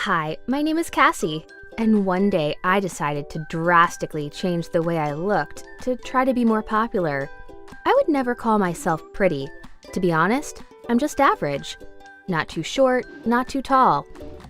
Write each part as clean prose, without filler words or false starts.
Hi, my name is Cassie, and one day I decided to drastically change the way I looked to try to be more popular. I would never call myself pretty. To be honest, I'm just average. Not too short, not too tall,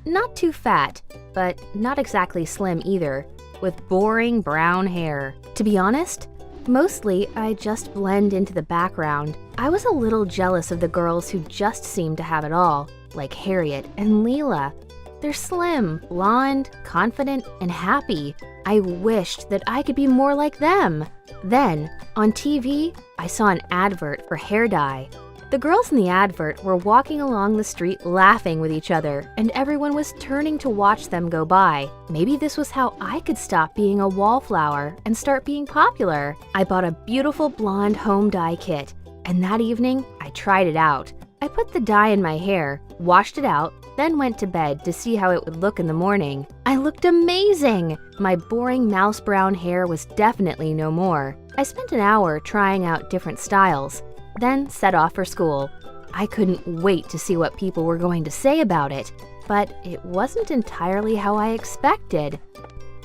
not too fat, but not exactly slim either, with boring brown hair. To be honest, mostly I just blend into the background. I was a little jealous of the girls who just seemed to have it all, like Harriet and Leela. They're slim, blonde, confident, and happy. I wished that I could be more like them. Then, on TV, I saw an advert for hair dye. The girls in the advert were walking along the street laughing with each other, and everyone was turning to watch them go by. Maybe this was how I could stop being a wallflower and start being popular. I bought a beautiful blonde home dye kit, and that evening, I tried it out. I put the dye in my hair, washed it out, then went to bed to see how it would look in the morning. I looked amazing! My boring mouse brown hair was definitely no more. I spent an hour trying out different styles, then set off for school. I couldn't wait to see what people were going to say about it, but it wasn't entirely how I expected.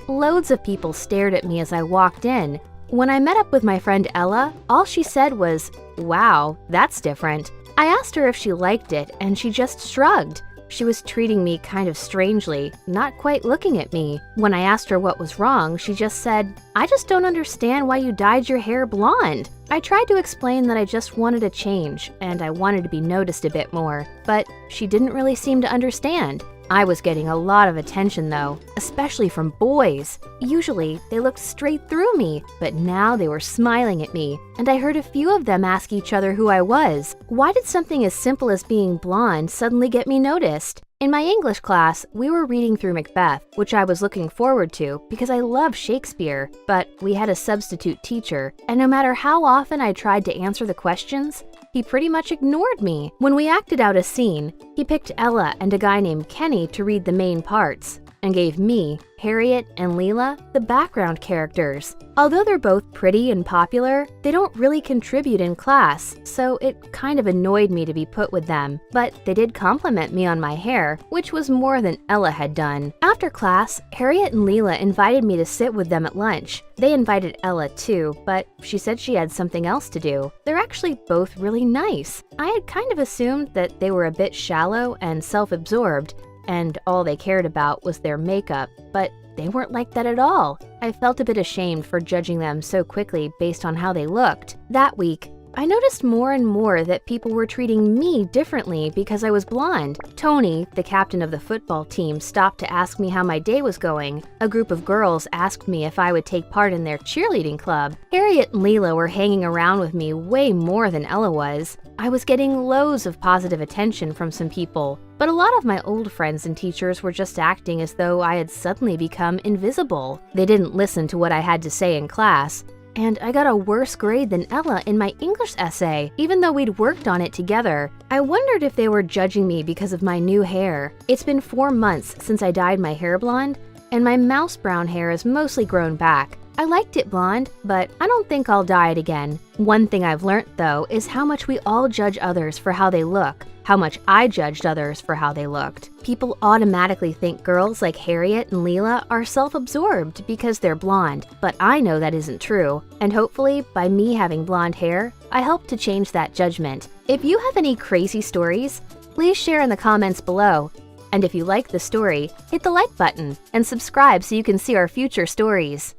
Loads of people stared at me as I walked in. When I met up with my friend Ella, all she said was, "Wow, that's different." I asked her if she liked it, and she just shrugged. She was treating me kind of strangely, not quite looking at me. When I asked her what was wrong, she just said, "I just don't understand why you dyed your hair blonde." I tried to explain that I just wanted a change, and I wanted to be noticed a bit more, but she didn't really seem to understand. I was getting a lot of attention though, especially from boys. Usually, they looked straight through me, but now they were smiling at me, and I heard a few of them ask each other who I was. Why did something as simple as being blonde suddenly get me noticed? In my English class, we were reading through Macbeth, which I was looking forward to because I love Shakespeare, but we had a substitute teacher, and no matter how often I tried to answer the questions, he pretty much ignored me. When we acted out a scene, he picked Ella and a guy named Kenny to read the main parts, and gave me, Harriet, and Leela the background characters. Although they're both pretty and popular, they don't really contribute in class, so it kind of annoyed me to be put with them. But they did compliment me on my hair, which was more than Ella had done. After class, Harriet and Leela invited me to sit with them at lunch. They invited Ella too, but she said she had something else to do. They're actually both really nice. I had kind of assumed that they were a bit shallow and self-absorbed, and all they cared about was their makeup, but they weren't like that at all. I felt a bit ashamed for judging them so quickly based on how they looked. That week, I noticed more and more that people were treating me differently because I was blonde. Tony, the captain of the football team, stopped to ask me how my day was going. A group of girls asked me if I would take part in their cheerleading club. Harriet and Leela were hanging around with me way more than Ella was. I was getting loads of positive attention from some people, but a lot of my old friends and teachers were just acting as though I had suddenly become invisible. They didn't listen to what I had to say in class, and I got a worse grade than Ella in my English essay, even though we'd worked on it together. I wondered if they were judging me because of my new hair. It's been 4 months since I dyed my hair blonde, and my mouse brown hair is mostly grown back. I liked it blonde, but I don't think I'll dye it again. One thing I've learnt, though, is how much we all judge others for how they look. How much I judged others for how they looked. People automatically think girls like Harriet and Leela are self-absorbed because they're blonde, but I know that isn't true. And hopefully, by me having blonde hair, I help to change that judgment. If you have any crazy stories, please share in the comments below. And if you like the story, hit the like button and subscribe so you can see our future stories.